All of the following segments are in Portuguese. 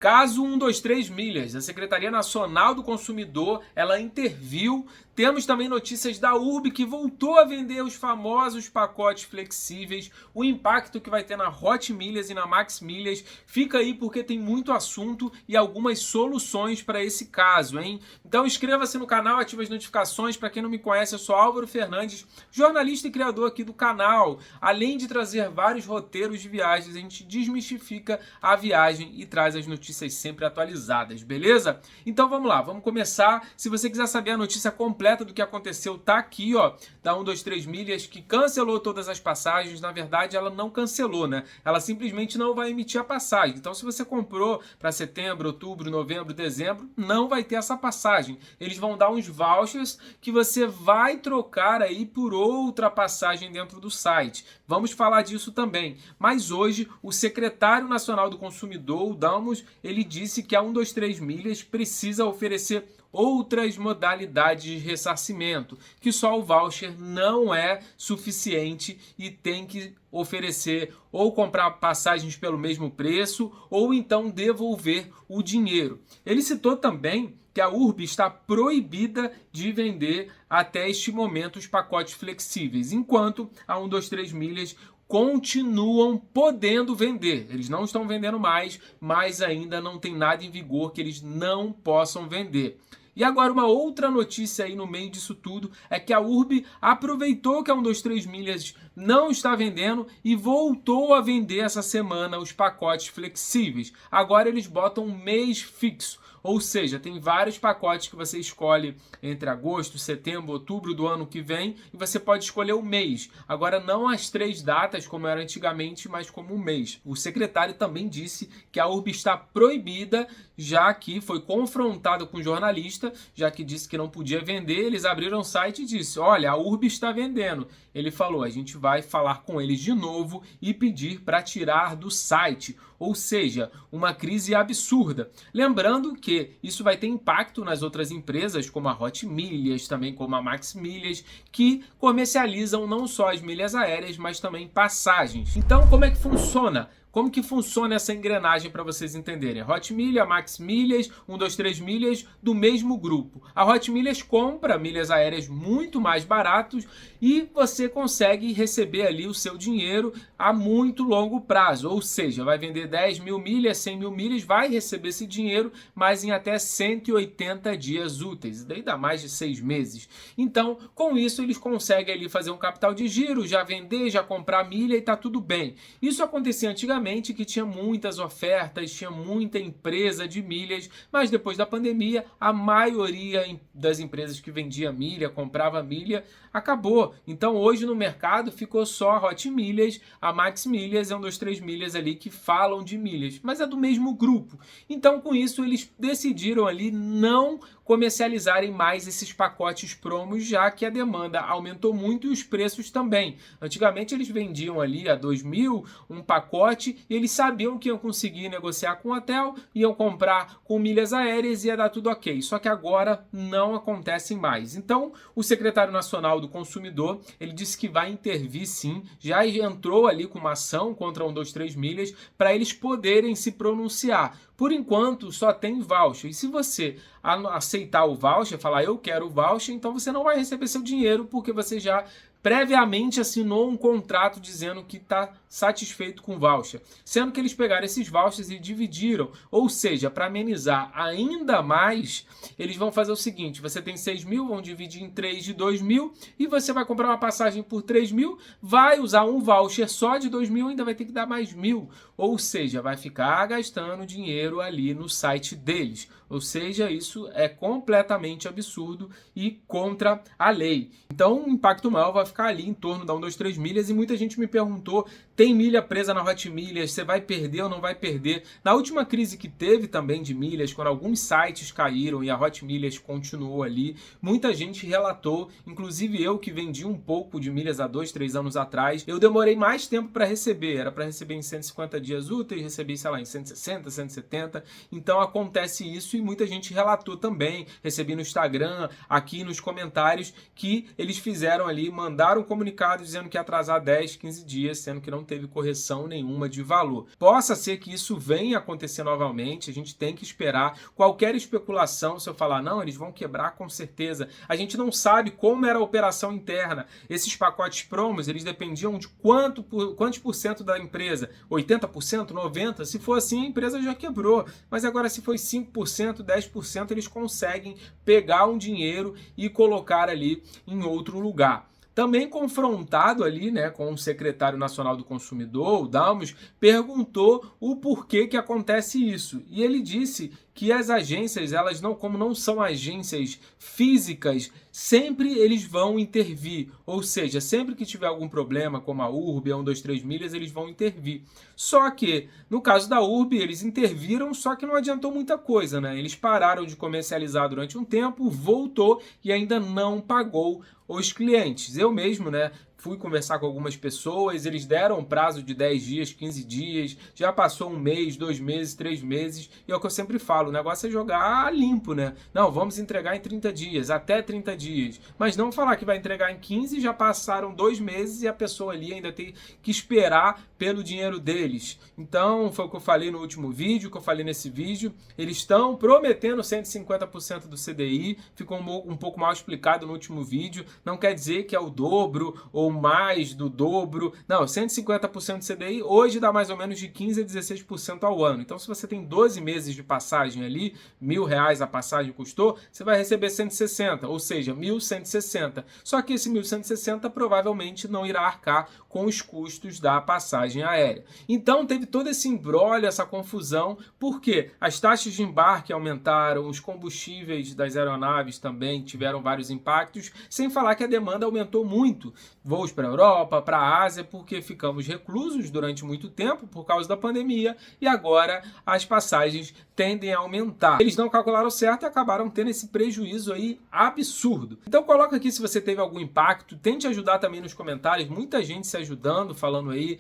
Caso 123 Milhas, a Secretaria Nacional do Consumidor, ela interviu. Temos também notícias da URB, que voltou a vender os famosos pacotes flexíveis. O impacto que vai ter na Hot Milhas e na Max Milhas fica aí porque tem muito assunto e algumas soluções para esse caso, hein? Então inscreva-se no canal, ative as notificações. Para quem não me conhece, eu sou Álvaro Fernandes, jornalista e criador aqui do canal. Além de trazer vários roteiros de viagens, a gente desmistifica a viagem e traz as notícias sempre atualizadas, beleza? Então vamos lá, vamos começar. Se você quiser saber a notícia completa do que aconteceu, tá aqui, ó, da 123 Milhas, que cancelou todas as passagens. Na verdade, ela não cancelou, né? Ela simplesmente não vai emitir a passagem. Então, se você comprou para setembro, outubro, novembro, dezembro, não vai ter essa passagem. Eles vão dar uns vouchers que você vai trocar aí por outra passagem dentro do site. Vamos falar disso também. Mas hoje, o secretário nacional do consumidor, o Damos, ele disse que a 123 Milhas precisa oferecer outras modalidades de ressarcimento, que só o voucher não é suficiente e tem que oferecer ou comprar passagens pelo mesmo preço ou então devolver o dinheiro. Ele citou também que a URB está proibida de vender até este momento os pacotes flexíveis, enquanto a 123 Milhas continuam podendo vender. Eles não estão vendendo mais, mas ainda não tem nada em vigor que eles não possam vender. E agora uma outra notícia aí no meio disso tudo é que a URB aproveitou que a 123 Milhas não está vendendo e voltou a vender essa semana os pacotes flexíveis. Agora eles botam um mês fixo. Ou seja, tem vários pacotes que você escolhe entre agosto, setembro, outubro do ano que vem e você pode escolher o mês. Agora não as 3 datas como era antigamente, mas como um mês. O secretário também disse que a URB está proibida, já que foi confrontado com o jornalista, já que disse que não podia vender. Eles abriram o site e disse: olha, a URB está vendendo. Ele falou: a gente vai falar com eles de novo e pedir para tirar do site. Ou seja, uma crise absurda. Lembrando que isso vai ter impacto nas outras empresas, como a Hot Milhas, também como a Max Milhas, que comercializam não só as milhas aéreas, mas também passagens. Então, como é que funciona? Como que funciona essa engrenagem para vocês entenderem? Hot Milha, Max Milhas, 123 Milhas do mesmo grupo. A Hot Milhas compra milhas aéreas muito mais baratos e você consegue receber ali o seu dinheiro a muito longo prazo. Ou seja, vai vender 10 mil milhas, 100 mil milhas, vai receber esse dinheiro, mas em até 180 dias úteis. Daí dá mais de 6 meses. Então, com isso, eles conseguem ali fazer um capital de giro, já vender, já comprar milha e tá tudo bem. Isso acontecia antigamente, que tinha muitas ofertas, tinha muita empresa de milhas, mas depois da pandemia, a maioria das empresas que vendia milha, comprava milha, acabou. Então hoje no mercado ficou só a Hot Milhas, a Max Milhas e a 123 Milhas ali que falam de milhas, mas é do mesmo grupo. Então com isso eles decidiram ali não comercializarem mais esses pacotes promos, já que a demanda aumentou muito e os preços também. Antigamente eles vendiam ali a 2 mil um pacote e eles sabiam que iam conseguir negociar com o hotel, iam comprar com milhas aéreas e ia dar tudo ok. Só que agora não acontece mais. Então o secretário nacional do consumidor, ele disse que vai intervir sim, já entrou ali com uma ação contra a 123 Milhas para eles poderem se pronunciar. Por enquanto, só tem voucher. E se você aceitar o voucher, falar eu quero o voucher, então você não vai receber seu dinheiro porque você já previamente assinou um contrato dizendo que está satisfeito com o voucher. Sendo que eles pegaram esses vouchers e dividiram. Ou seja, para amenizar ainda mais, eles vão fazer o seguinte: você tem 6 mil, vão dividir em 3 de 2 mil e você vai comprar uma passagem por 3 mil, vai usar um voucher só de 2 mil, ainda vai ter que dar mais 1.000. Ou seja, vai ficar gastando dinheiro ali no site deles. Ou seja, isso é completamente absurdo e contra a lei. Então, o impacto maior vai ficar ali em torno da 123 Milhas e muita gente me perguntou, tem milha presa na Hot Milhas, você vai perder ou não vai perder? Na última crise que teve também de milhas, quando alguns sites caíram e a Hot Milhas continuou ali, muita gente relatou, inclusive eu que vendi um pouco de milhas há 2, 3 anos atrás, eu demorei mais tempo para receber, era para receber em 150 dias úteis, recebi, sei lá, em 160, 170, então acontece isso e muita gente relatou também, recebi no Instagram, aqui nos comentários, que eles fizeram ali, mandaram mandaram um comunicado dizendo que ia atrasar 10, 15 dias, sendo que não teve correção nenhuma de valor. Possa ser que isso venha acontecer novamente, a gente tem que esperar. Qualquer especulação, se eu falar, não, eles vão quebrar com certeza. A gente não sabe como era a operação interna. Esses pacotes promos, eles dependiam de quantos por cento da empresa? 80%, 90%? Se for assim, a empresa já quebrou. Mas agora, se foi 5%, 10%, eles conseguem pegar um dinheiro e colocar ali em outro lugar. Também confrontado ali, né, com o secretário nacional do consumidor, o Dalmos, perguntou o porquê que acontece isso. E ele disse que as agências, elas não, como não são agências físicas, sempre eles vão intervir. Ou seja, sempre que tiver algum problema, como a URB, a 123 milhas, eles vão intervir. Só que, no caso da URB, eles interviram, só que não adiantou muita coisa, né? Eles pararam de comercializar durante um tempo, voltou e ainda não pagou os clientes. Eu mesmo, né, fui conversar com algumas pessoas, eles deram um prazo de 10 dias, 15 dias, já passou um mês, 2 meses, 3 meses, e é o que eu sempre falo, o negócio é jogar limpo, né? Não, vamos entregar em 30 dias, até 30 dias, mas não falar que vai entregar em 15, já passaram 2 meses e a pessoa ali ainda tem que esperar pelo dinheiro deles. Então, foi o que eu falei no último vídeo, que eu falei nesse vídeo, eles estão prometendo 150% do CDI, ficou um pouco mal explicado no último vídeo, não quer dizer que é o dobro ou mais do dobro. Não, 150% de CDI hoje dá mais ou menos de 15% a 16% ao ano. Então, se você tem 12 meses de passagem ali, R$1.000 a passagem custou, você vai receber 160, ou seja, 1.160. Só que esse 1.160 provavelmente não irá arcar com os custos da passagem aérea. Então, teve todo esse imbróglio, essa confusão, porque as taxas de embarque aumentaram, os combustíveis das aeronaves também tiveram vários impactos, sem falar que a demanda aumentou muito. Voos para a Europa, para a Ásia, porque ficamos reclusos durante muito tempo por causa da pandemia e agora as passagens tendem a aumentar. Eles não calcularam certo e acabaram tendo esse prejuízo aí absurdo. Então coloca aqui se você teve algum impacto, tente ajudar também nos comentários, muita gente se ajudando, falando aí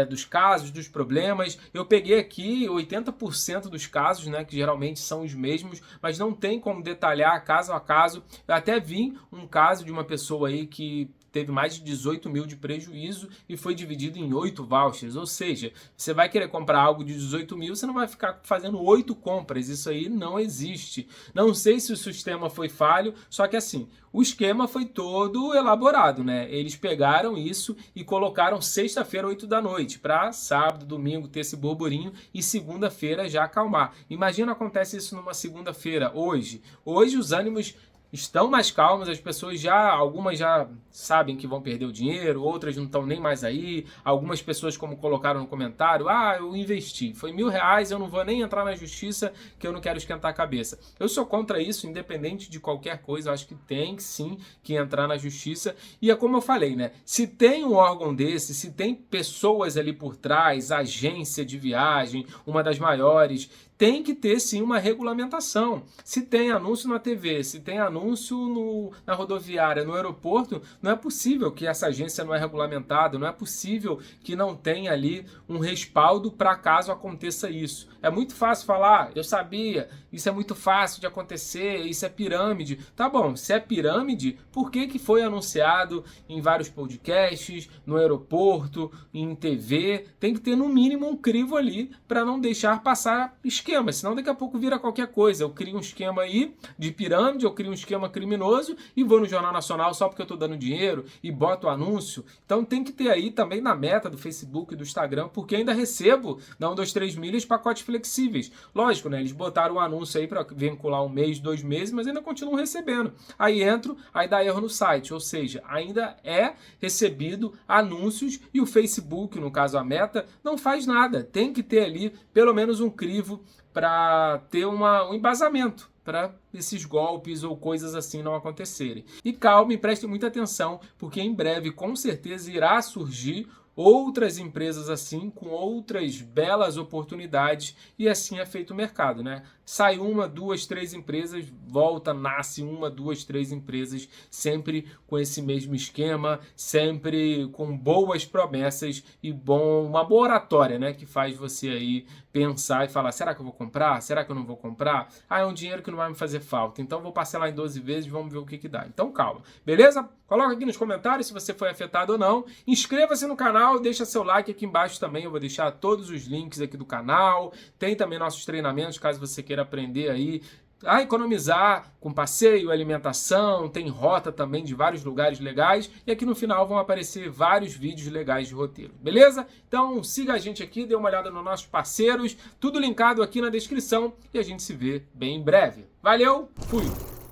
dos casos, dos problemas. Eu peguei aqui 80% dos casos, né, que geralmente são os mesmos, mas não tem como detalhar caso a caso. Eu até vi um caso de uma pessoa aí que teve mais de 18 mil de prejuízo e foi dividido em 8 vouchers, ou seja, você vai querer comprar algo de 18 mil, você não vai ficar fazendo 8 compras, isso aí não existe. Não sei se o sistema foi falho, só que assim, o esquema foi todo elaborado, né? Eles pegaram isso e colocaram sexta-feira, 8 da noite, para sábado, domingo ter esse burburinho e segunda-feira já acalmar. Imagina acontece isso numa segunda-feira, hoje. Hoje os ânimos estão mais calmas, as pessoas algumas já sabem que vão perder o dinheiro, outras não estão nem mais aí, algumas pessoas, como colocaram no comentário, eu investi, foi R$1.000, eu não vou nem entrar na justiça, que eu não quero esquentar a cabeça. Eu sou contra isso, independente de qualquer coisa, eu acho que tem sim que entrar na justiça, e é como eu falei, né, se tem um órgão desse, se tem pessoas ali por trás, agência de viagem, uma das maiores, tem que ter sim uma regulamentação. Se tem anúncio na TV, se tem anúncio na rodoviária, no aeroporto, não é possível que essa agência não é regulamentada, não é possível que não tenha ali um respaldo para caso aconteça isso. É muito fácil falar, eu sabia, isso é muito fácil de acontecer, isso é pirâmide. Tá bom, se é pirâmide, por que foi anunciado em vários podcasts, no aeroporto, em TV? Tem que ter no mínimo um crivo ali para não deixar passar esquema, senão daqui a pouco vira qualquer coisa. Eu crio um esquema aí de pirâmide, eu crio um esquema criminoso e vou no Jornal Nacional só porque eu tô dando dinheiro e boto anúncio. Então tem que ter aí também na meta do Facebook e do Instagram, porque ainda recebo na 123 milhas pacotes flexíveis. Lógico, né? Eles botaram um anúncio aí para vincular um mês, 2 meses, mas ainda continuam recebendo. Aí entro, aí dá erro no site, ou seja, ainda é recebido anúncios e o Facebook, no caso a Meta, não faz nada. Tem que ter ali pelo menos um crivo para ter um embasamento para esses golpes ou coisas assim não acontecerem. E calma, prestem muita atenção, porque em breve com certeza irá surgir outras empresas assim, com outras belas oportunidades, e assim é feito o mercado, né? Sai uma, duas, três empresas, volta, nasce uma, duas, três empresas, sempre com esse mesmo esquema, sempre com boas promessas e uma boa oratória, né? Que faz você aí pensar e falar, será que eu vou comprar? Será que eu não vou comprar? Ah, é um dinheiro que não vai me fazer falta, então vou parcelar em 12 vezes, vamos ver o que dá. Então calma, beleza? Coloca aqui nos comentários se você foi afetado ou não. Inscreva-se no canal, deixa seu like aqui embaixo também. Eu vou deixar todos os links aqui do canal. Tem também nossos treinamentos, caso você queira aprender aí a economizar com passeio, alimentação. Tem rota também de vários lugares legais. E aqui no final vão aparecer vários vídeos legais de roteiro. Beleza? Então siga a gente aqui, dê uma olhada nos nossos parceiros. Tudo linkado aqui na descrição. E a gente se vê bem em breve. Valeu, fui!